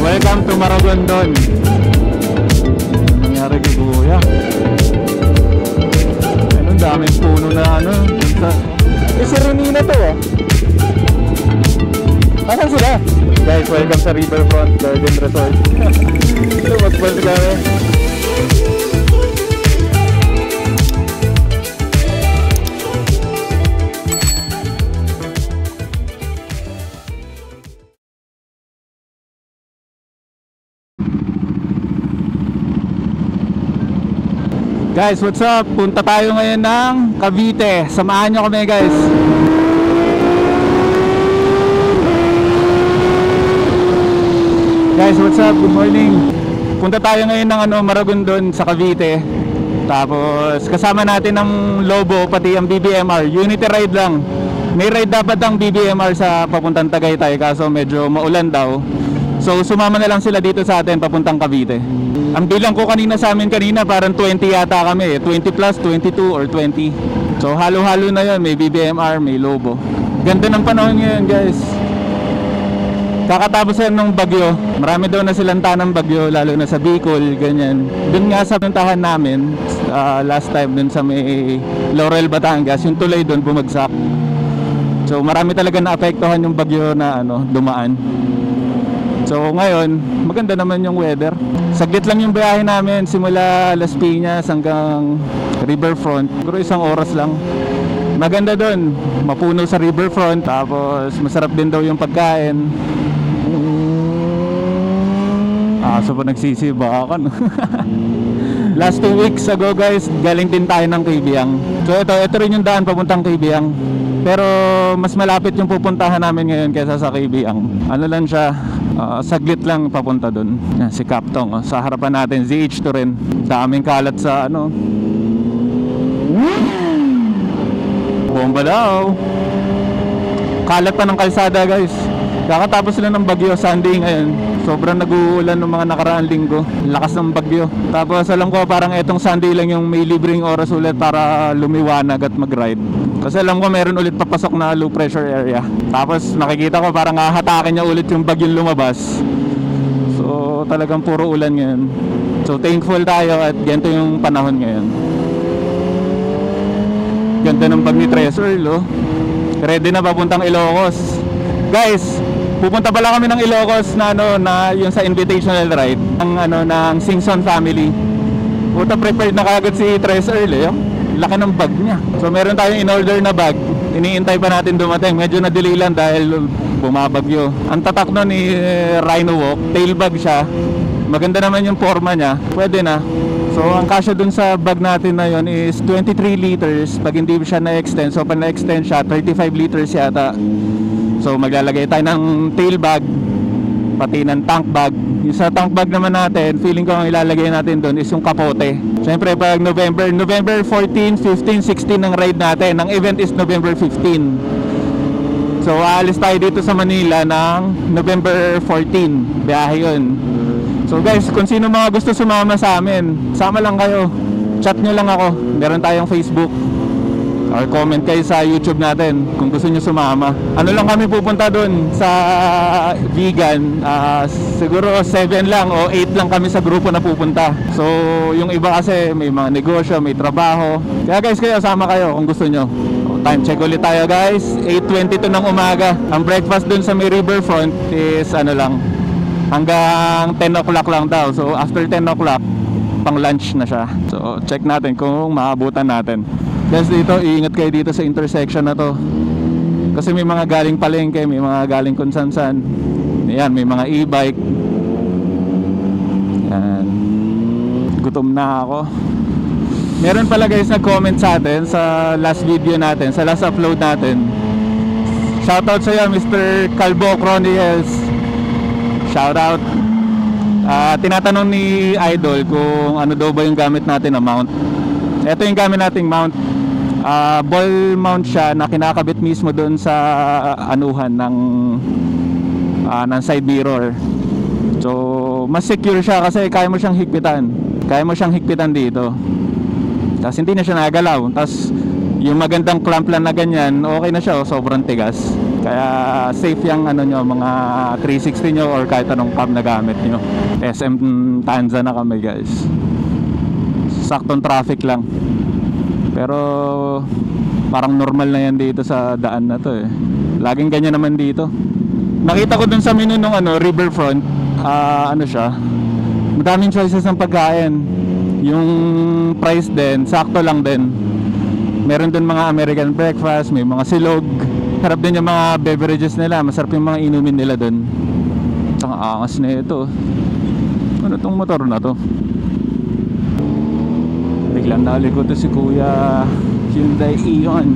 Welcome to Maragondon. Nangyari kay Kuya. Anong daming puno na ano. Si Renina to ah. Asan sila? Guys, welcome sa Riverfront Garden Resort. Lumagpas kami. Guys, what's up? Punta tayo ngayon ng Cavite. Samahan nyo kami guys. Guys, what's up? Good morning. Punta tayo ngayon ng Maragondon sa Cavite. Tapos kasama natin ang Lobo pati ang BBMR. Unity ride lang. May ride dapat ang BBMR sa papuntang Tagaytay kaso medyo maulan daw. So sumama na lang sila dito sa atin papuntang Cavite. Ang bilang ko kanina sa amin kanina parang 20 yata kami, 20 plus, 22 or 20. So halo-halo na yun, may BBMR, may Lobo. Ganda ng panahon ngayon guys. Kakatapos yan ng bagyo. Marami daw na silang tanang bagyo, lalo na sa Bicol, ganyan. Doon nga sa puntahan namin, last time doon sa may Laurel, Batangas, yung tulay doon bumagsak. So marami talaga naapektuhan yung bagyo na dumaan. So ngayon, maganda naman yung weather. Saglit lang yung biyahe namin, simula Las Piñas hanggang Riverfront. Pero isang oras lang. Maganda doon, mapuno sa Riverfront. Tapos masarap din daw yung pagkain. So po nagsisibakan. Last 2 weeks ago guys, galing din tayo ng Kaibiyang. So ito rin yung daan papuntang Kaibiyang. Pero mas malapit yung pupuntahan namin ngayon kaysa sa Kaibiyang. Ano lang siya, saglit lang papunta dun. Si Kaptong, sa harapan natin, ZH2 rin. Daming kalat sa bomba daw. Kalat pa ng kalsada guys. Kakatapos sila ng bagyo, Sunday ngayon. Sobrang nag-uulan ng mga nakaraang linggo. Lakas ng bagyo. Tapos alam ko parang etong Sunday lang yung may libreng oras ulit para lumiwanag at mag-ride. Kasi alam ko meron ulit papasok na low pressure area. Tapos nakikita ko parang hahatakin niya ulit yung bagyong lumabas. So talagang puro ulan ngayon. So thankful tayo at ganito yung panahon ngayon. Ganda ng bag ni Treasure, lo. Ready na papuntang Ilocos. Guys, pupunta pala kami ng Ilocos na na yung sa invitational ride ng Singson family. Puta, prepared na kagad si Treasure, lo. Laki ng bag niya. So meron tayong in-order na bag. Iniintay pa natin dumating. Medyo na-delay lang dahil bumabagyo. Ang tatak nun ni Rhino Walk, tail bag siya. Maganda naman yung forma niya. Pwede na. So ang kasya dun sa bag natin na yon is 23 liters. Pag hindi siya na-extend, so pag na-extend siya 35 liters yata. So maglalagay tayo ng tail bag, pati ng tank bag. Yung sa tank bag naman natin, feeling ko ang ilalagay natin doon is yung kapote. Siyempre pag November 14, 15, 16 ng ride natin. Ang event is November 15. So aalis tayo dito sa Manila ng November 14. Biyahe yun. So guys, kung sino mga gusto sumama sa amin, sama lang kayo. Chat nyo lang ako. Meron tayong Facebook. Or comment kayo sa YouTube natin kung gusto nyo sumama. Ano lang kami pupunta doon sa vegan, siguro 7 lang o 8 lang kami sa grupo na pupunta. So yung iba kasi may mga negosyo, may trabaho. Kaya guys, kayo sama kayo kung gusto nyo. Time check ulit tayo guys, 8:22 ng umaga. Ang breakfast doon sa may Riverfront is lang, hanggang 10 o'clock lang daw. So after 10 o'clock, pang lunch na siya. So check natin kung maabutan natin. Guys, dito, iingat kayo dito sa intersection na to. Kasi may mga galing palengke, may mga galing kung san-san. Ayan, may mga e-bike. Ayan. Gutom na ako. Meron pala guys nag-comment sa atin sa last video natin, sa last upload natin. Shoutout sa iyo, Mr. Calbo Chronicles. Shoutout. Tinatanong ni Idol kung ano daw ba yung gamit natin na mount. Ito yung gamit nating mount. Ball mount siya na kinakabit mismo doon sa anuhan ng side mirror. So mas secure siya kasi kaya mo siyang higpitan. Kaya mo siyang higpitan dito. Tapos hindi na siya nagalaw. Tapos yung magandang clamp lang na ganyan, okay na siya, sobrang tigas. Kaya safe yung ano nyo, mga 360 nyo or kahit anong cam na gamit nyo. SM Tanza na kami guys. Saktong traffic lang. Pero parang normal na yan dito sa daan na to eh. Laging ganyan naman dito. Nakita ko dun sa menu nung ano, Riverfront, ano siya, madaming choices ng pagkain. Yung price din, sakto lang din. Meron dun mga American breakfast, may mga silog. Harap din yung mga beverages nila, masarap yung mga inumin nila dun. Ang angas na ito. Ano tong motor na to? Biglang naliko to si Kuya Hyundai Eon.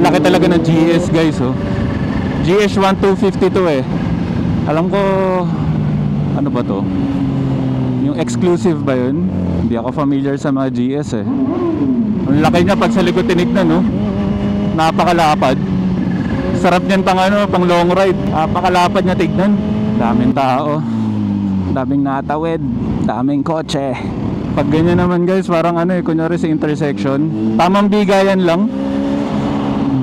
Laki talaga ng GS guys oh. GS 1252 eh. Alam ko ano ba to? Yung exclusive ba yun? Hindi ako familiar sa mga GS eh. Ang laki niya pag sa likod tinignan no. Napakalapad. Sarap niyan pang ano, pang long ride. Napakalapad niya tignan. Daming tao. Daming natawid. Daming kotse. Pag ganyan naman guys, parang ano eh, kunyari sa intersection, tamang bigayan lang.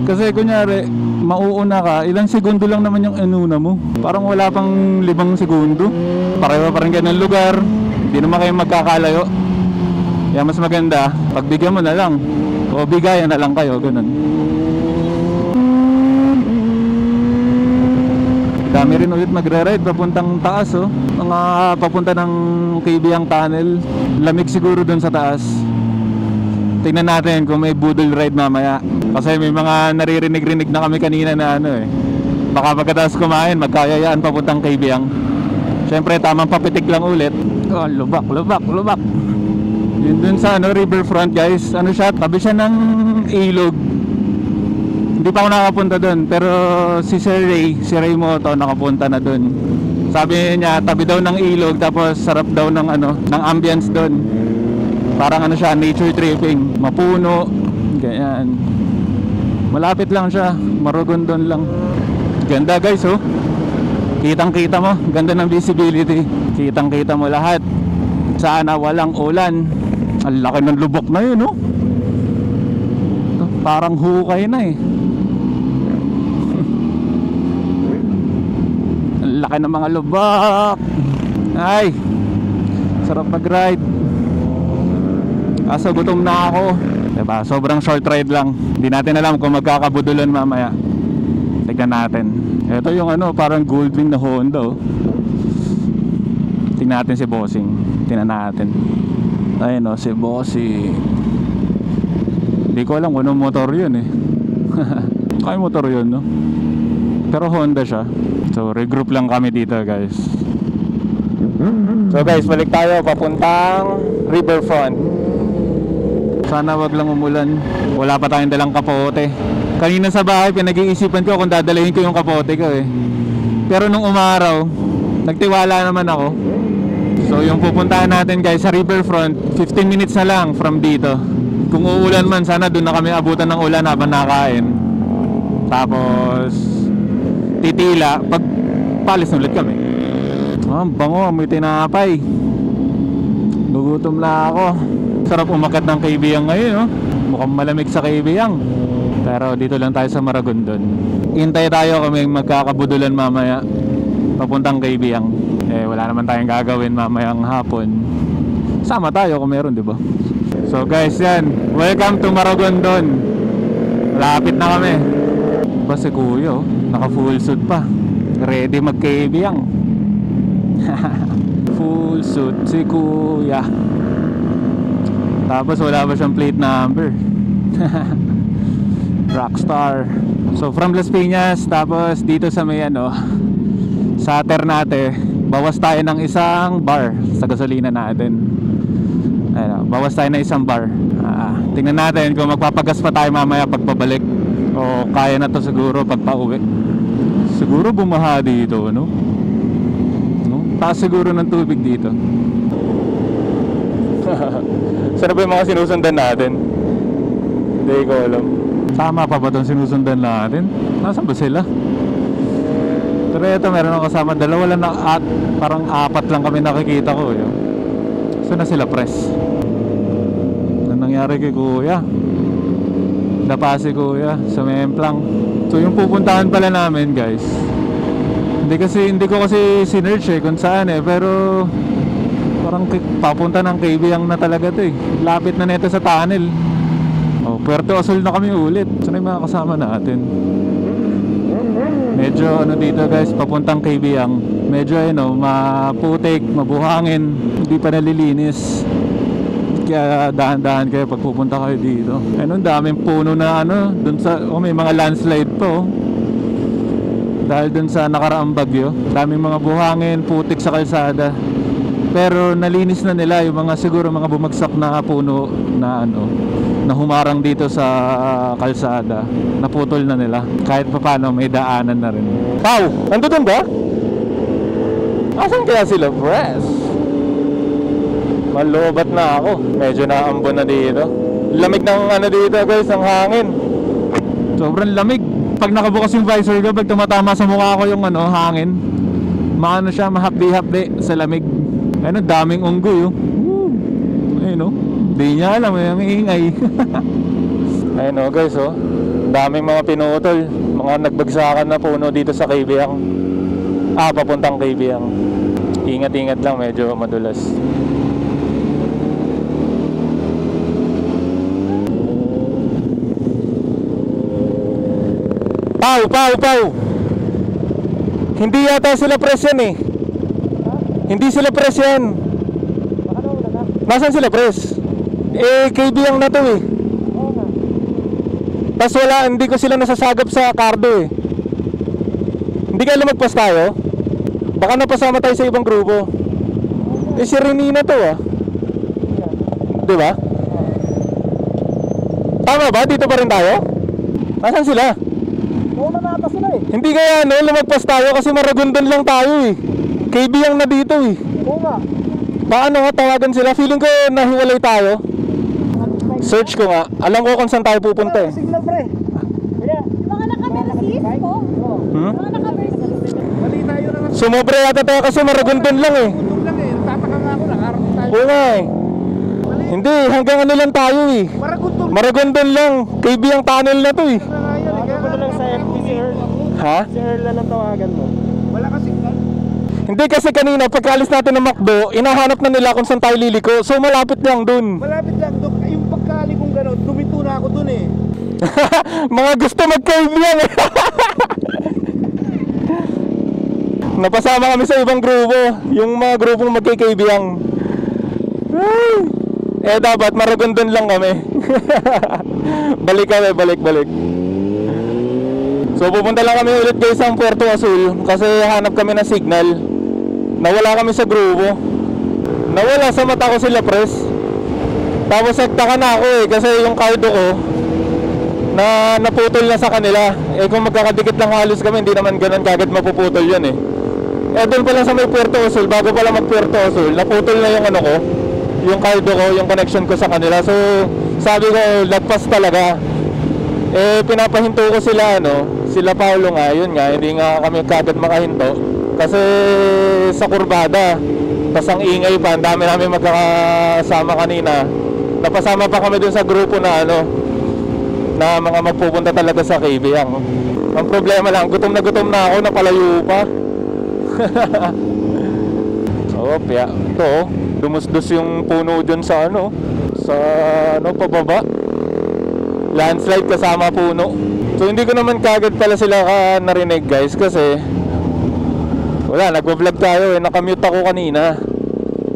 Kasi kunyari, mauuna ka, ilang segundo lang naman yung inuna mo. Parang wala pang 5 segundo. Pareho pa rin ganun lugar. Hindi naman kayo magkakalayo. Kaya mas maganda, pagbigyan mo na lang. O bigayan na lang kayo, ganun. Dami rin ulit magre-ride papuntang taas oh. Mga papunta ng Kaibiyang Tunnel. Lamig siguro dun sa taas. Tingnan natin kung may budol ride mamaya. Kasi may mga naririnig-rinig na kami kanina na ano eh. Baka pagkatapos kumain, magkayayaan papuntang Kaibiyang. Siyempre tamang papitik lang ulit. Oh, lubak. Yun dun sa ano, Riverfront guys. Ano siya, tabi siya ng ilog. Hindi pa ako nakapunta doon, pero si Ray Moto nakapunta na doon. Sabi niya tabi daw ng ilog, tapos sarap daw ng ano, ng ambience doon. Parang ano siya, nature tripping, mapuno, ganyan. Malapit lang siya, Maragondon lang. Ganda guys oh. Kitang-kita mo, ganda ng visibility. Kitang-kita mo lahat. Sana walang ulan. Ang laki ng lubok na yun oh. Parang hukay na eh. Laki ng mga lubak. Ay, sarap mag-ride. Kaso gutom na ako. Diba? Sobrang short ride lang. Hindi natin alam kung magkakabudulan mamaya. Tignan natin. Ito yung ano, parang Goldwing na Honda oh. Tignan natin si Bossing. Tignan natin. Ayun oh, si Bossing. Hindi ko alam kung anong motor yun eh. Kaya motor yun no. Pero Honda siya. So regroup lang kami dito guys. So guys, balik tayo papuntang Riverfront. Sana wag lang umulan. Wala pa tayong dalang kapote. Kanina sa bahay pinag-iisipan ko kung dadalhin ko yung kapote ko eh. Pero nung umaraw, nagtiwala naman ako. So yung pupuntahan natin guys sa Riverfront, 15 minutes na lang from dito. Kung uulan man, sana doon na kami abutan ng ulan habang nakain. Tapos titila, pag palis ulit kami. Bango, may tinapay. Gugutom na ako. Sarap umakyat ng Kaibiyang ngayon no? Mukhang malamig sa Kaibiyang. Pero dito lang tayo sa Maragondon. Hintay tayo kung may magkakabudulan mamaya papuntang Kaibiyang. Eh wala naman tayong gagawin mamayang hapon. Sama tayo kung meron, di ba? So guys, yan. Welcome to Maragondon. Lapit na kami. Ba si Kuya oh, naka full suit pa. Ready mag-Kaibiyang. Full suit si Kuya. Tapos wala pa siyang plate number. Rockstar. So from Las Piñas, tapos dito sa may ano, sa Ternate, bawas tayo ng isang bar sa gasolina natin. Ayun, bawas tayo ng isang bar. Tingnan natin kung magpapagas pa tayo mamaya pagpabalik. O kaya na to siguro pag pauwi. Siguro bumaha dito no? Taas siguro ng tubig dito. Sana ba yung mga sinusundan natin? Hindi ko alam. Tama pa ba itong sinusundan natin? Nasaan ba sila? Pero ito meron akong kasama. Dalawa lang na at parang 4 lang kami nakikita ko yun. Saan na sila press? Anong nangyari kay kuya. Dapa si kuya sa Memplang. So yung pupuntahan pala namin guys, hindi ko kasi sinearch kung saan pero parang papunta ng Kaibiyang na talaga to lapit na neto sa tunnel. Puerto Azul na kami ulit. Saan yung mga kasama natin? Medyo dito guys, papuntang Kaibiyang. Medyo maputik, mabuhangin, hindi pa nalilinis. Kaya dahan-dahan kayo pag pupunta kayo dito. Daming puno na dun sa, may mga landslide po. Dahil dun sa nakaraang bagyo. Daming mga buhangin, putik sa kalsada. Pero nalinis na nila yung mga siguro mga bumagsak na puno na na humarang dito sa kalsada. Naputol na nila. Kahit paano may daanan na rin. Pau! Nandun ba? Asan kaya sila, press? Malubat na ako. Medyo naambon na dito. Lamig ng dito guys, ng hangin. Sobrang lamig. Pag nakabukas yung visor ko, pag tumatama sa mukha ko yung hangin, siya, mahapdi-hapdi sa lamig. Daming unggoy Hindi niya alam yung ingay. Ayun guys daming mga pinutol, mga nagbagsakan na puno dito sa Kaibiyang. Papuntang Kaibiyang. Ingat-ingat lang, medyo madulas. Pau! Hindi yata sila press yan Hindi sila press yan. Nasaan sila press? Kaibiyang na to Oo nga. Tas hindi ko sila nasasagap sa Cardo Hindi kaya lumagpas tayo? Baka napasama tayo sa ibang grupo. Si Renina to Diba? Tama ba? Dito pa rin tayo? Nasaan sila? Una na ata sila Hindi kaya lumagpas tayo kasi Maragondon lang tayo Kaibiyang na dito Oo nga. Paano tawagan sila? Feeling ko nahiwalay tayo. Search ko nga. Alam ko kung saan tayo pupunta Signal pre. Mga naka-Mercedes po. Mga naka-Mercedes. Mali tayo na lang. Sumobra yata tayo kasi Maragondon lang Putol lang Tataka nga ako, nakarating tayo. Oo nga Hindi, hanggang lang tayo Maragondon. Maragondon lang. Kaibiyang tunnel na to Tawagan mo na lang sa FB si Earl. Ha? Si Earl lang ang tawagan mo. Wala ka signal. Hindi kasi kanina pagkaalis natin ng McDo, inahanap na nila kung saan tayo liliko. So malapit lang dun. Malapit lang Dok. Yung pagkali kong gano'n, tuminto na ako dun Mga gusto mag-Kaibiyang Napasama kami sa ibang grupo. Yung mga grupong magkikaibiyang. Dapat Maragondon lang kami. Balik. So pupunta lang kami ulit guys sa Puerto Azul kasi hanap kami ng signal. Nawala kami sa grupo. Nawala sa mata ko sila press. Tapos nagtaka na ako kasi yung cardo ko na naputol na sa kanila. Kung magkakadikit lang halos kami, hindi naman ganun kagad mapuputol yun doon pala sa may Puerto Azul, bago pala mag Puerto Azul, naputol na yung ko, yung cardo ko, yung connection ko sa kanila. So sabi ko, lagpas talaga. Pinapahinto ko sila sila Paulo nga, yun nga, hindi nga kami kagad makahinto kasi sa kurbada. Tas ang ingay pa, ang dami namin magkakasama kanina. Napasama pa kami dun sa grupo na na mga magpupunta talaga sa Kaibiyang. Ang problema lang, gutom na ako, napalayo pa. Ito dumusdos yung puno dun sa pababa. Landslide kasama puno. So hindi ko naman kagad pala sila narinig guys kasi nagvo-vlog tayo nakamute ako kanina.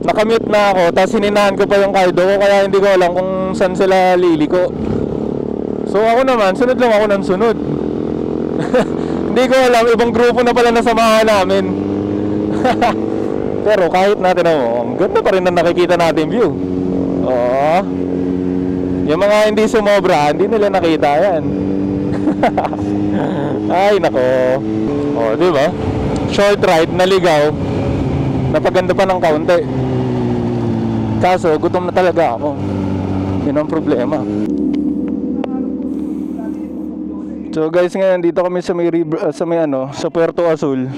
Nakamute na ako, tapos hininahan ko pa yung cardo ko kaya hindi ko alam kung saan sila liliko. So ako naman, sunod lang ako ng sunod. Hindi ko alam, ibang grupo na pala nasamahan namin. Pero kahit natin ang ganda pa rin na nakikita natin view. Yung mga hindi sumobra, hindi nila nakita yan. Ay nako. Diba? Short ride, naligaw. Napaganda pa ng kaunti. Kaso gutom na talaga ako. Yun ang problema. So guys, ngayon dito kami sa may sa Puerto Azul.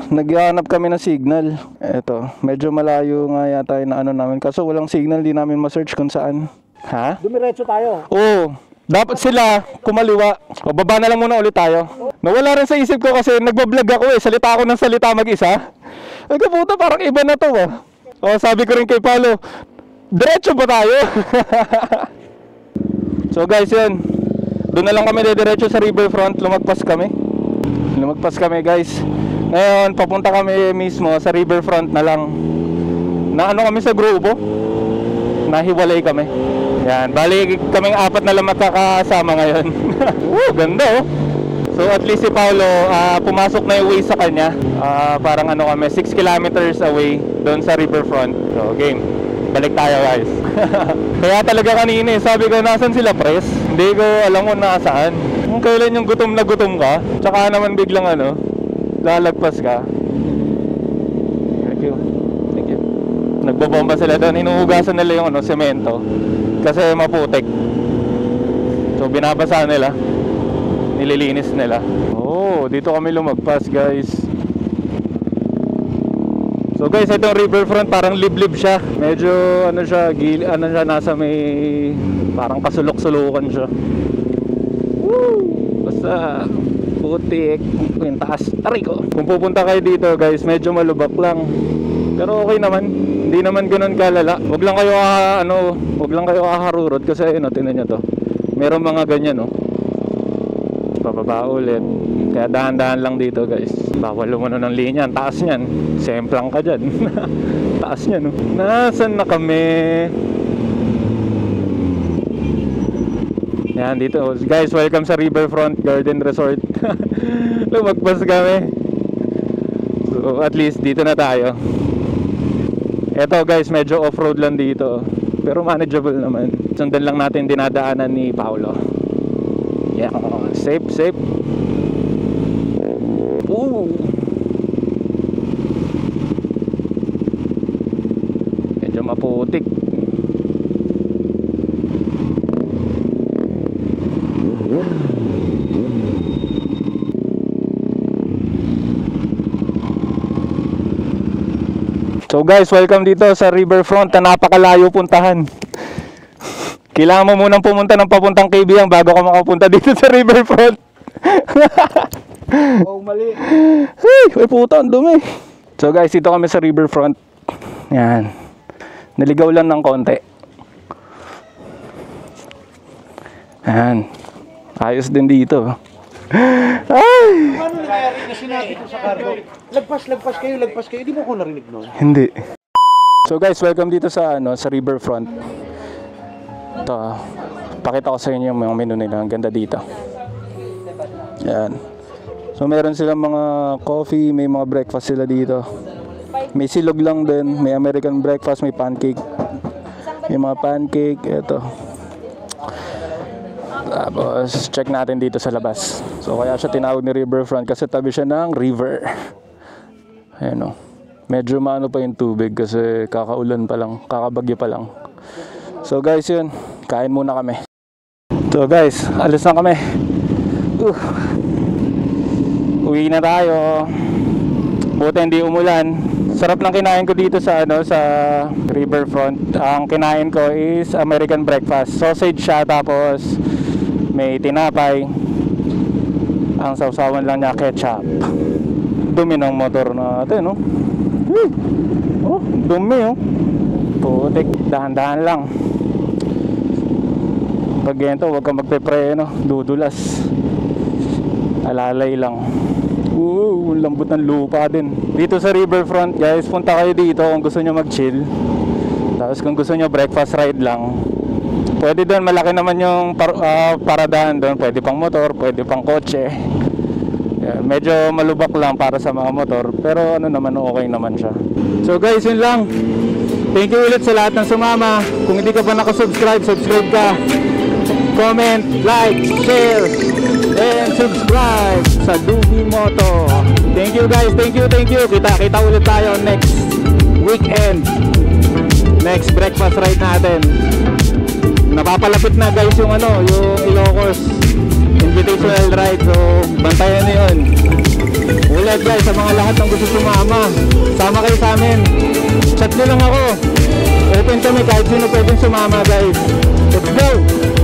naghahanap kami ng signal. Eto, medyo malayo nga yata yung ano namin. Kaso walang signal, di namin ma-search kung saan. Ha? Dumiretso tayo. Oo. Dapat sila kumaliwa. O, baba na lang muna ulit tayo. Nawala rin sa isip ko kasi nagbablog ako eh. Salita ako ng salita mag-isa. Ay kaputa, parang iba na to ah. O, sabi ko rin kay Paolo, diretso ba tayo? So guys, yun. Doon na lang kami diretso sa riverfront. Lumagpas kami guys. Ngayon, papunta kami mismo sa riverfront na lang. Na ano kami sa grupo. Nahiwalay kami. Yan, bali kaming 4 na lang magkakasama ngayon. Ganda oh. So at least si Paolo, pumasok na yung way sa kanya. Parang ano kami, 6 kilometers away doon sa riverfront. So game, balik tayo guys. Kaya talaga kanina sabi ko, nasan sila pres? Hindi ko alam kung nasaan. Kung kailan yung gutom na gutom ka, tsaka naman biglang ano, lalagpas ka. Thank you. Nagbobomba sila doon, inuhugasan nila yung ano, semento kasi maputik. So binabasa nila, nililinis nila. Oh, dito kami lumagpas guys. So guys, itong riverfront parang liblib siya. Medyo ano siya, nasa may parang kasulok-sulukan siya. Woo! Basta putik yung taas. Aray ko. Kung pupunta kayo dito guys, medyo malubak lang. Pero okay naman. Hindi naman ganoon kalala. Huwag lang kayo kaharurot kasi ayun, tingnan niyo to. Meron mga ganyan no. Pababa ulit. Kaya dahan-dahan lang dito guys. Bawal lumano ng linya. Taas niyan. Semplang ka dyan. Taas niyan no. Nasaan na kami? Yan dito guys, welcome sa Riverfront Garden Resort. Lumagpas kami. So at least dito na tayo. Eto guys, medyo off-road lang dito. Pero manageable naman. Sundan lang natin dinadaanan ni Paolo. Yeah, safe. Ooh. Medyo maputik. So guys, welcome dito sa riverfront na napakalayo puntahan. Kailangan mo munang pumunta ng papuntang KBM bago ka makapunta dito sa riverfront. Oh, mali. Ay puta, ang dumi. So guys, dito kami sa riverfront. Yan. Naligaw lang ng konti. Yan. Ayos din dito. Ay! Paano nangyari na sinabi ko sa cargo? Lagpas kayo. Di mo ako narinig nun? Hindi. So guys, welcome dito sa sa riverfront. Ito, pakita ko sa inyo yung mga menu nila. Ang ganda dito. Yan. So meron silang mga coffee, may mga breakfast sila dito. May silog lang din, may American breakfast, may pancake. May mga pancake, eto. Tapos check natin dito sa labas. So kaya siya tinawag ni riverfront kasi tabi siya ng river. Ayan o. Medyo maano pa yung tubig kasi kakaulan pa lang, kakabagyo pa lang. So guys, yun, kain muna kami. So guys, alis na kami. Uwi na tayo. Buti hindi umulan. Sarap ng kinain ko dito sa sa riverfront. Ang kinain ko is American breakfast. Sausage siya, tapos may tinapay. Ang sausawan lang niya ketchup. Dumi ng motor natin, no? Oh, dumi, oh. Putik, dahan-dahan lang. Pag ganito, huwag kang magpe-preno, dudulas. Alalay lang. Lambot ng lupa din. Dito sa riverfront, guys, punta kayo dito kung gusto nyo mag-chill. Tapos kung gusto nyo breakfast ride lang, pwede doon. Malaki naman yung paradahan doon. Pwede pang motor, pwede pang kotse. Yan, medyo malubak lang para sa mga motor, pero ano naman, okay naman siya. So guys, yun lang. Thank you ulit sa lahat ng sumama. Kung hindi ka pa nakasubscribe, subscribe ka. Comment, like, share, and subscribe sa Dubi Moto. Thank you guys, thank you. Kita ulit tayo next weekend. Next breakfast ride natin. Napapalapit na guys yung yung Ilocos Invitational Ride. So bantayan nyo yun. ulit guys sa mga lahat ng gusto sumama. Sama kayo sa amin. Chat nyo lang ako. Open kami kahit sino pwedeng sumama guys. Let's go!